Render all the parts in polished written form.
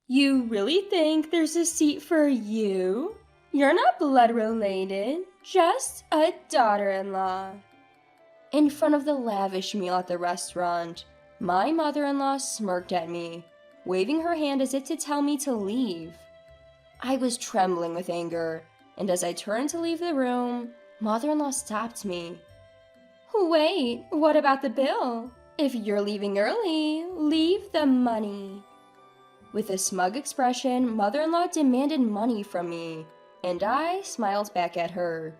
You really think there's a seat for you? You're not blood related, just a daughter-in-law. In front of the lavish meal at the restaurant, my mother-in-law smirked at me, waving her hand as if to tell me to leave. I was trembling with anger, and as I turned to leave the room, mother-in-law stopped me. Wait, what about the bill? If you're leaving early, leave the money. With a smug expression, mother-in-law demanded money from me, and I smiled back at her.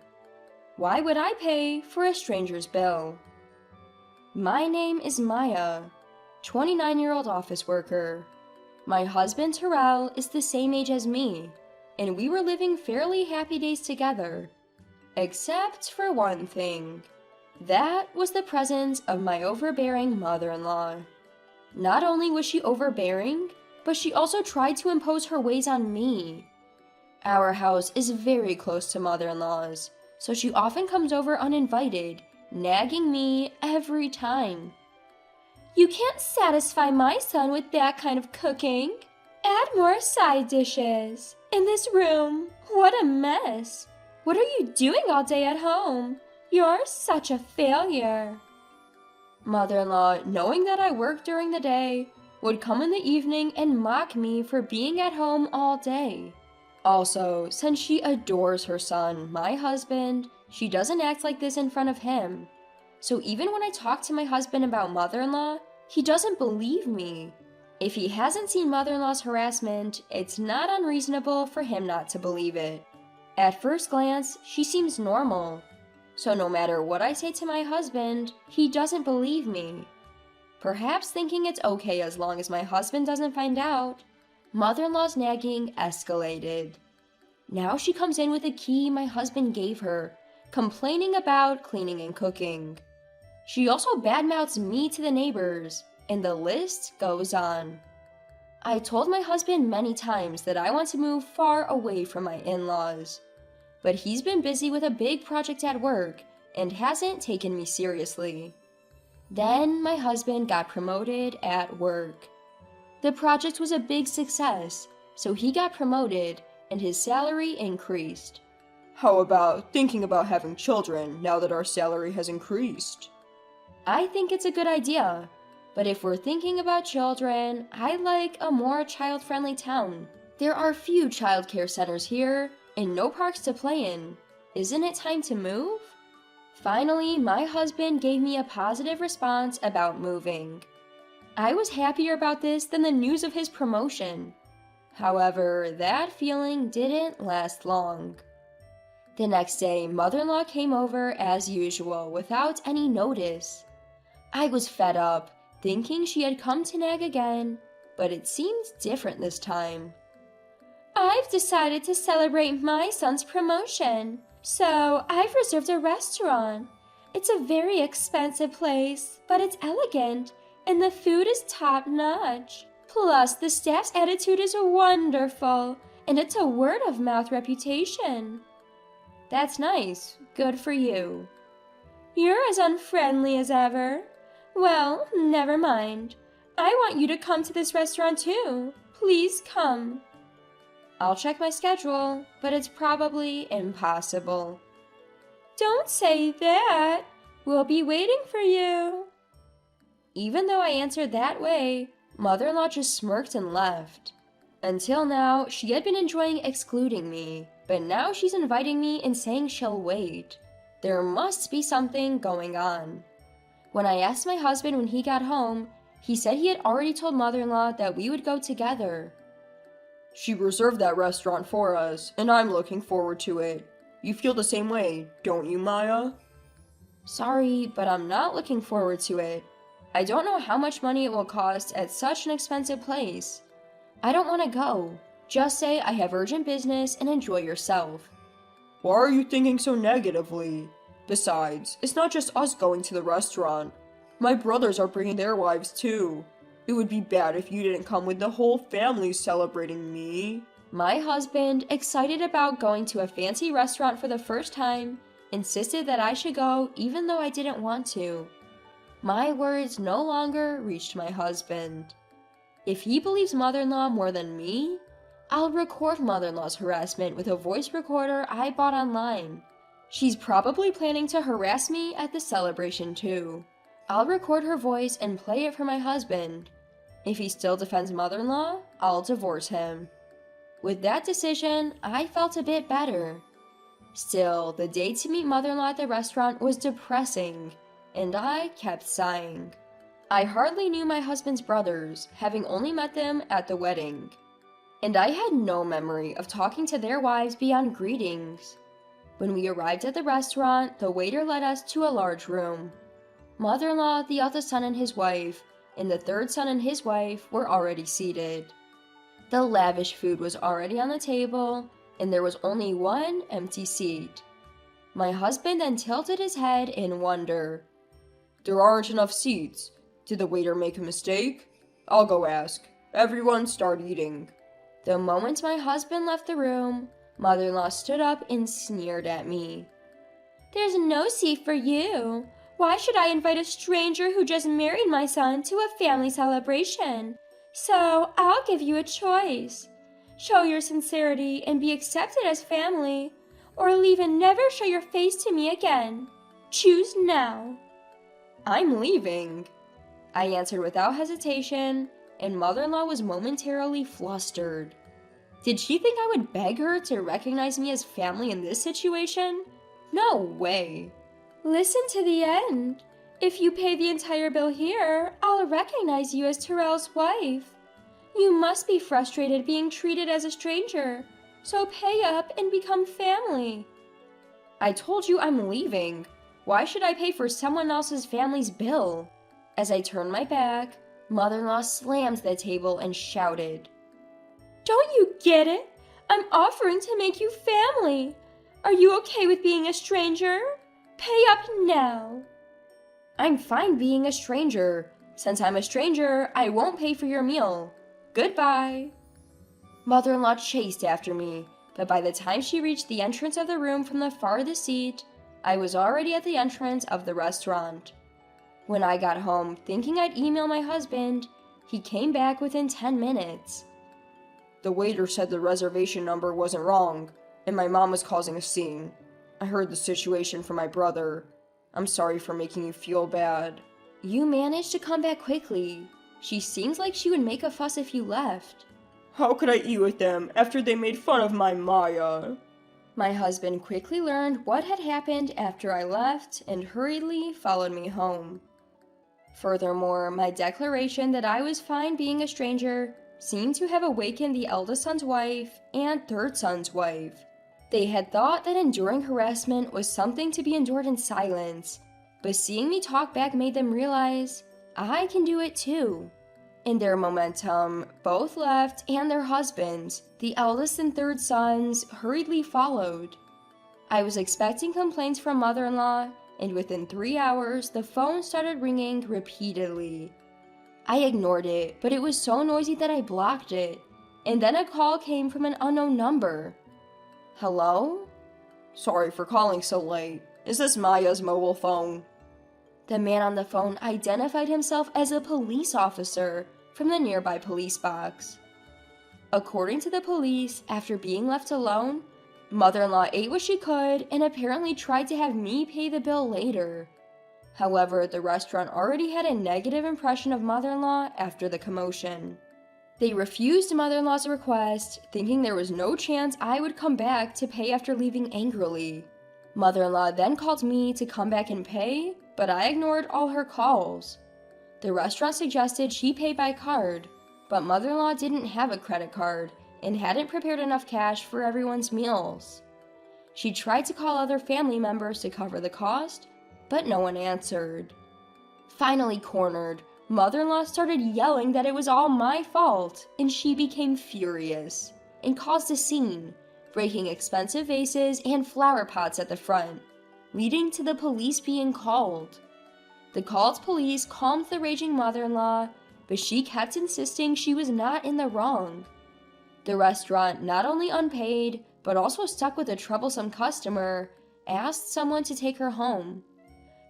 Why would I pay for a stranger's bill? My name is Maya, 29-year-old office worker. My husband Terrell is the same age as me, and we were living fairly happy days together. Except for one thing. That was the presence of my overbearing mother-in-law. Not only was she overbearing, but she also tried to impose her ways on me. Our house is very close to mother-in-law's, so she often comes over uninvited, nagging me every time. You can't satisfy my son with that kind of cooking. Add more side dishes. In this room, what a mess. What are you doing all day at home? You're such a failure. Mother-in-law, knowing that I work during the day, would come in the evening and mock me for being at home all day. Also, since she adores her son, my husband, she doesn't act like this in front of him. So even when I talk to my husband about mother-in-law, he doesn't believe me. If he hasn't seen mother-in-law's harassment, it's not unreasonable for him not to believe it. At first glance, she seems normal. So no matter what I say to my husband, he doesn't believe me. Perhaps thinking it's okay as long as my husband doesn't find out, mother-in-law's nagging escalated. Now she comes in with a key my husband gave her, complaining about cleaning and cooking. She also badmouths me to the neighbors, and the list goes on. I told my husband many times that I want to move far away from my in-laws, but he's been busy with a big project at work and hasn't taken me seriously. Then my husband got promoted at work. The project was a big success, so he got promoted and his salary increased. How about thinking about having children now that our salary has increased? I think it's a good idea, but if we're thinking about children, I'd like a more child-friendly town. There are few childcare centers here and no parks to play in. Isn't it time to move? Finally, my husband gave me a positive response about moving. I was happier about this than the news of his promotion. However, that feeling didn't last long. The next day, mother-in-law came over as usual without any notice. I was fed up, thinking she had come to nag again, but it seemed different this time. I've decided to celebrate my son's promotion, so I've reserved a restaurant. It's a very expensive place, but it's elegant, and the food is top-notch. Plus, the staff's attitude is wonderful, and it's a word-of-mouth reputation. That's nice. Good for you. You're as unfriendly as ever. Well, never mind. I want you to come to this restaurant too. Please come. I'll check my schedule, but it's probably impossible. Don't say that. We'll be waiting for you. Even though I answered that way, mother-in-law just smirked and left. Until now, she had been enjoying excluding me, but now she's inviting me and saying she'll wait. There must be something going on. When I asked my husband when he got home, he said he had already told mother-in-law that we would go together. She reserved that restaurant for us, and I'm looking forward to it. You feel the same way, don't you, Maya? Sorry, but I'm not looking forward to it. I don't know how much money it will cost at such an expensive place. I don't want to go. Just say I have urgent business and enjoy yourself. Why are you thinking so negatively? Besides, it's not just us going to the restaurant. My brothers are bringing their wives too. It would be bad if you didn't come with the whole family celebrating me. My husband, excited about going to a fancy restaurant for the first time, insisted that I should go even though I didn't want to. My words no longer reached my husband. If he believes mother-in-law more than me, I'll record mother-in-law's harassment with a voice recorder I bought online. She's probably planning to harass me at the celebration too. I'll record her voice and play it for my husband. If he still defends mother-in-law, I'll divorce him. With that decision, I felt a bit better. Still, the day to meet mother-in-law at the restaurant was depressing, and I kept sighing. I hardly knew my husband's brothers, having only met them at the wedding. And I had no memory of talking to their wives beyond greetings. When we arrived at the restaurant, the waiter led us to a large room. Mother-in-law, the eldest son and his wife, and the third son and his wife were already seated. The lavish food was already on the table, and there was only one empty seat. My husband then tilted his head in wonder. There aren't enough seats. Did the waiter make a mistake? I'll go ask. Everyone start eating. The moment my husband left the room, mother-in-law stood up and sneered at me. There's no seat for you. Why should I invite a stranger who just married my son to a family celebration? So I'll give you a choice. Show your sincerity and be accepted as family, or leave and never show your face to me again. Choose now. I'm leaving, I answered without hesitation, and mother-in-law was momentarily flustered. Did she think I would beg her to recognize me as family in this situation? No way. Listen to the end. If you pay the entire bill here, I'll recognize you as Terrell's wife. You must be frustrated being treated as a stranger, so pay up and become family. I told you I'm leaving. Why should I pay for someone else's family's bill? As I turned my back, mother-in-law slammed the table and shouted, Don't you get it? I'm offering to make you family. Are you okay with being a stranger? Pay up now. I'm fine being a stranger. Since I'm a stranger, I won't pay for your meal. Goodbye. Mother-in-law chased after me, but by the time she reached the entrance of the room from the farthest seat, I was already at the entrance of the restaurant. When I got home, thinking I'd email my husband, he came back within 10 minutes. The waiter said the reservation number wasn't wrong, and my mom was causing a scene. I heard the situation from my brother. I'm sorry for making you feel bad. You managed to come back quickly. She seems like she would make a fuss if you left. How could I eat with them after they made fun of my Maya? My husband quickly learned what had happened after I left and hurriedly followed me home. Furthermore, my declaration that I was fine being a stranger seemed to have awakened the eldest son's wife and third son's wife. They had thought that enduring harassment was something to be endured in silence, but seeing me talk back made them realize I can do it too. In their momentum, both left and their husbands, the eldest and third sons, hurriedly followed. I was expecting complaints from mother-in-law, and within 3 hours, the phone started ringing repeatedly. I ignored it, but it was so noisy that I blocked it, and then a call came from an unknown number. Hello? Sorry for calling so late. Is this Maya's mobile phone? The man on the phone identified himself as a police officer from the nearby police box. According to the police, after being left alone, mother-in-law ate what she could and apparently tried to have me pay the bill later. However, the restaurant already had a negative impression of mother-in-law after the commotion. They refused mother-in-law's request, thinking there was no chance I would come back to pay after leaving angrily. Mother-in-law then called me to come back and pay, but I ignored all her calls. The restaurant suggested she pay by card, but mother-in-law didn't have a credit card and hadn't prepared enough cash for everyone's meals. She tried to call other family members to cover the cost, but no one answered. Finally cornered, mother-in-law started yelling that it was all my fault, and she became furious and caused a scene, breaking expensive vases and flower pots at the front, leading to the police being called. The called police calmed the raging mother-in-law, but she kept insisting she was not in the wrong. The restaurant, not only unpaid, but also stuck with a troublesome customer, asked someone to take her home.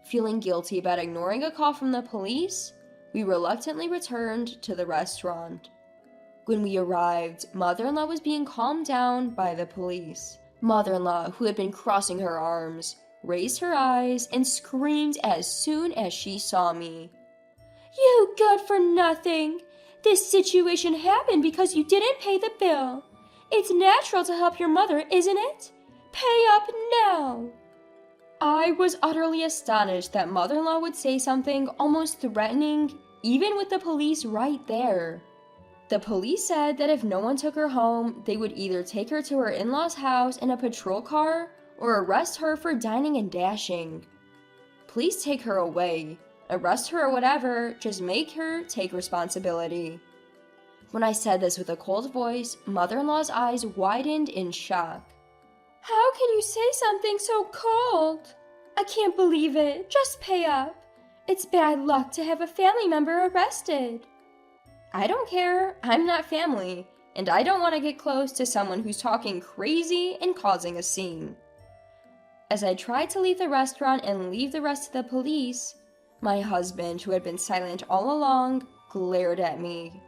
Feeling guilty about ignoring a call from the police, We reluctantly returned to the restaurant. When we arrived, mother-in-law was being calmed down by the police. Mother-in-law, who had been crossing her arms, raised her eyes and screamed as soon as she saw me. "You good for nothing! This situation happened because you didn't pay the bill. It's natural to help your mother, isn't it? Pay up now!" I was utterly astonished that mother-in-law would say something almost threatening, even with the police right there. The police said that if no one took her home, they would either take her to her in-laws' house in a patrol car or arrest her for dining and dashing. Please take her away. Arrest her or whatever, just make her take responsibility. When I said this with a cold voice, mother-in-law's eyes widened in shock. "How can you say something so cold? I can't believe it. Just pay up. It's bad luck to have a family member arrested." I don't care. I'm not family, and I don't want to get close to someone who's talking crazy and causing a scene. As I tried to leave the restaurant and leave the rest of the police, my husband, who had been silent all along, glared at me.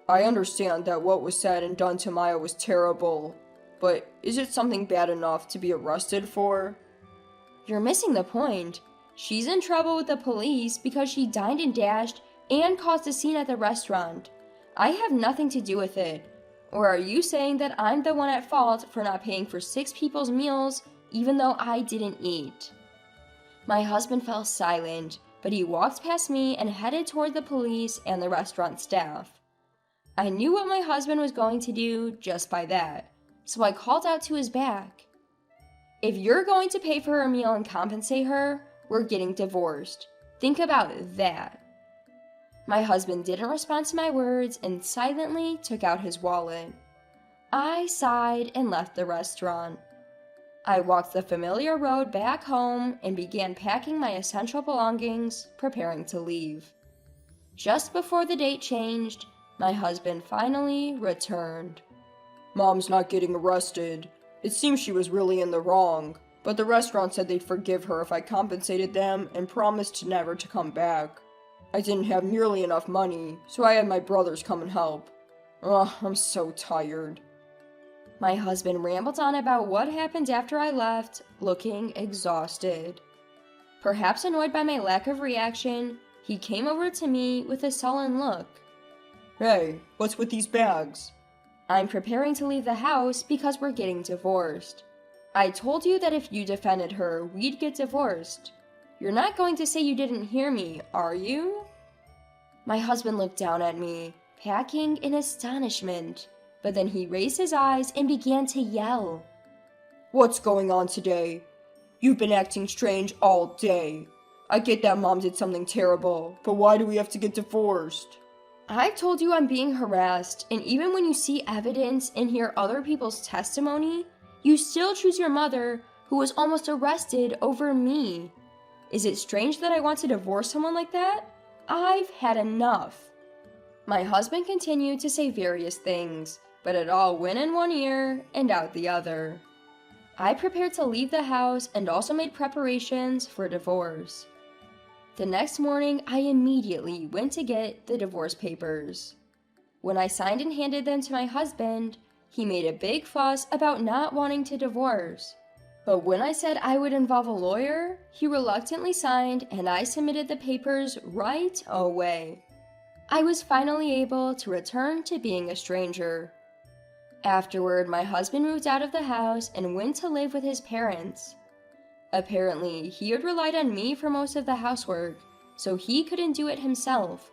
I understand that what was said and done to Maya was terrible, but is it something bad enough to be arrested for? You're missing the point. She's in trouble with the police because she dined and dashed and caused a scene at the restaurant. I have nothing to do with it. Or are you saying that I'm the one at fault for not paying for 6 people's meals even though I didn't eat? My husband fell silent, but he walked past me and headed toward the police and the restaurant staff. I knew what my husband was going to do just by that, so I called out to his back. "If you're going to pay for her meal and compensate her, we're getting divorced. Think about that." My husband didn't respond to my words and silently took out his wallet. I sighed and left the restaurant. I walked the familiar road back home and began packing my essential belongings, preparing to leave. Just before the date changed, my husband finally returned. Mom's not getting arrested. It seems she was really in the wrong, but the restaurant said they'd forgive her if I compensated them and promised never to come back. I didn't have nearly enough money, so I had my brothers come and help. Ugh, I'm so tired. My husband rambled on about what happened after I left, looking exhausted. Perhaps annoyed by my lack of reaction, he came over to me with a sullen look. Hey, what's with these bags? I'm preparing to leave the house because we're getting divorced. I told you that if you defended her, we'd get divorced. You're not going to say you didn't hear me, are you? My husband looked down at me, packing in astonishment, but then he raised his eyes and began to yell. What's going on today? You've been acting strange all day. I get that Mom did something terrible, but why do we have to get divorced? I told you I'm being harassed, and even when you see evidence and hear other people's testimony, you still choose your mother, who was almost arrested, over me. Is it strange that I want to divorce someone like that? I've had enough. My husband continued to say various things, but it all went in one ear and out the other. I prepared to leave the house and also made preparations for divorce. The next morning, I immediately went to get the divorce papers. When I signed and handed them to my husband, he made a big fuss about not wanting to divorce. But when I said I would involve a lawyer, he reluctantly signed and I submitted the papers right away. I was finally able to return to being a stranger. Afterward, my husband moved out of the house and went to live with his parents. Apparently, he had relied on me for most of the housework, so he couldn't do it himself.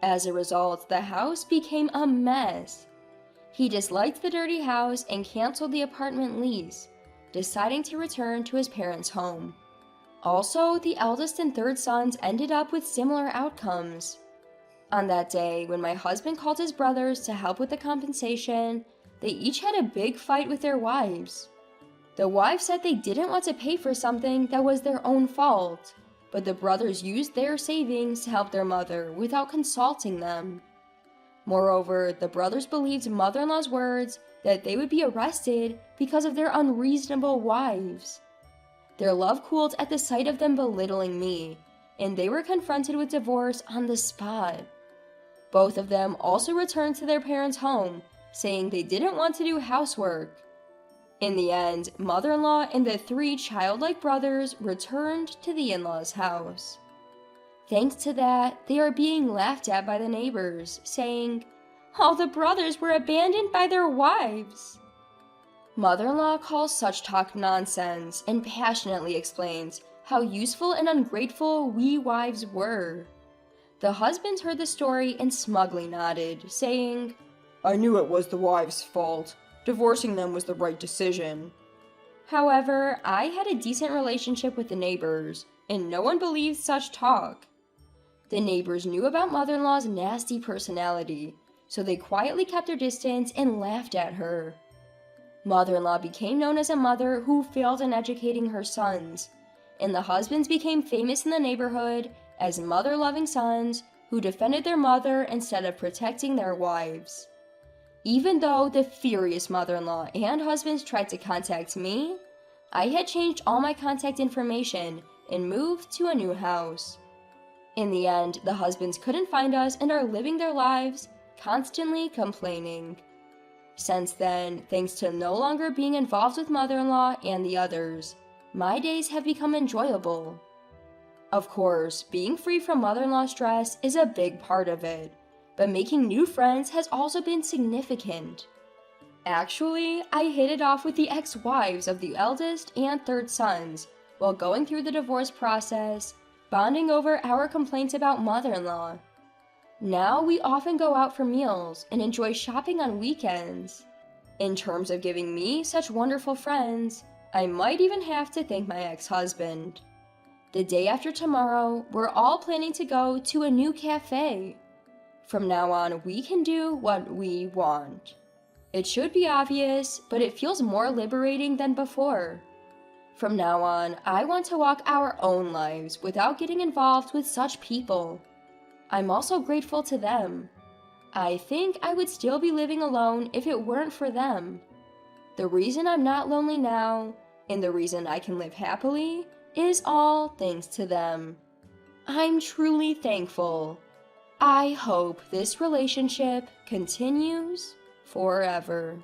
As a result, the house became a mess. He disliked the dirty house and canceled the apartment lease, deciding to return to his parents' home. Also, the eldest and third sons ended up with similar outcomes. On that day, when my husband called his brothers to help with the compensation, they each had a big fight with their wives. The wives said they didn't want to pay for something that was their own fault, but the brothers used their savings to help their mother without consulting them. Moreover, the brothers believed mother-in-law's words that they would be arrested because of their unreasonable wives. Their love cooled at the sight of them belittling me, and they were confronted with divorce on the spot. Both of them also returned to their parents' home, saying they didn't want to do housework. In the end, mother-in-law and the 3 childlike brothers returned to the in-laws' house. Thanks to that, they are being laughed at by the neighbors, saying, "All the brothers were abandoned by their wives." Mother-in-law calls such talk nonsense and passionately explains how useful and ungrateful we wives were. The husbands heard the story and smugly nodded, saying, I knew it was the wives' fault. Divorcing them was the right decision. However, I had a decent relationship with the neighbors, and no one believed such talk. The neighbors knew about mother-in-law's nasty personality, so they quietly kept their distance and laughed at her. Mother-in-law became known as a mother who failed in educating her sons, and the husbands became famous in the neighborhood as mother-loving sons who defended their mother instead of protecting their wives. Even though the furious mother-in-law and husbands tried to contact me, I had changed all my contact information and moved to a new house. In the end, the husbands couldn't find us and are living their lives, constantly complaining. Since then, thanks to no longer being involved with mother-in-law and the others, my days have become enjoyable. Of course, being free from mother-in-law stress is a big part of it, but making new friends has also been significant. Actually, I hit it off with the ex-wives of the eldest and 3rd sons while going through the divorce process, bonding over our complaints about mother-in-law. Now we often go out for meals and enjoy shopping on weekends. In terms of giving me such wonderful friends, I might even have to thank my ex-husband. The day after tomorrow, we're all planning to go to a new cafe. From now on, we can do what we want. It should be obvious, but it feels more liberating than before. From now on, I want to walk our own lives without getting involved with such people. I'm also grateful to them. I think I would still be living alone if it weren't for them. The reason I'm not lonely now, and the reason I can live happily, is all thanks to them. I'm truly thankful. I hope this relationship continues forever.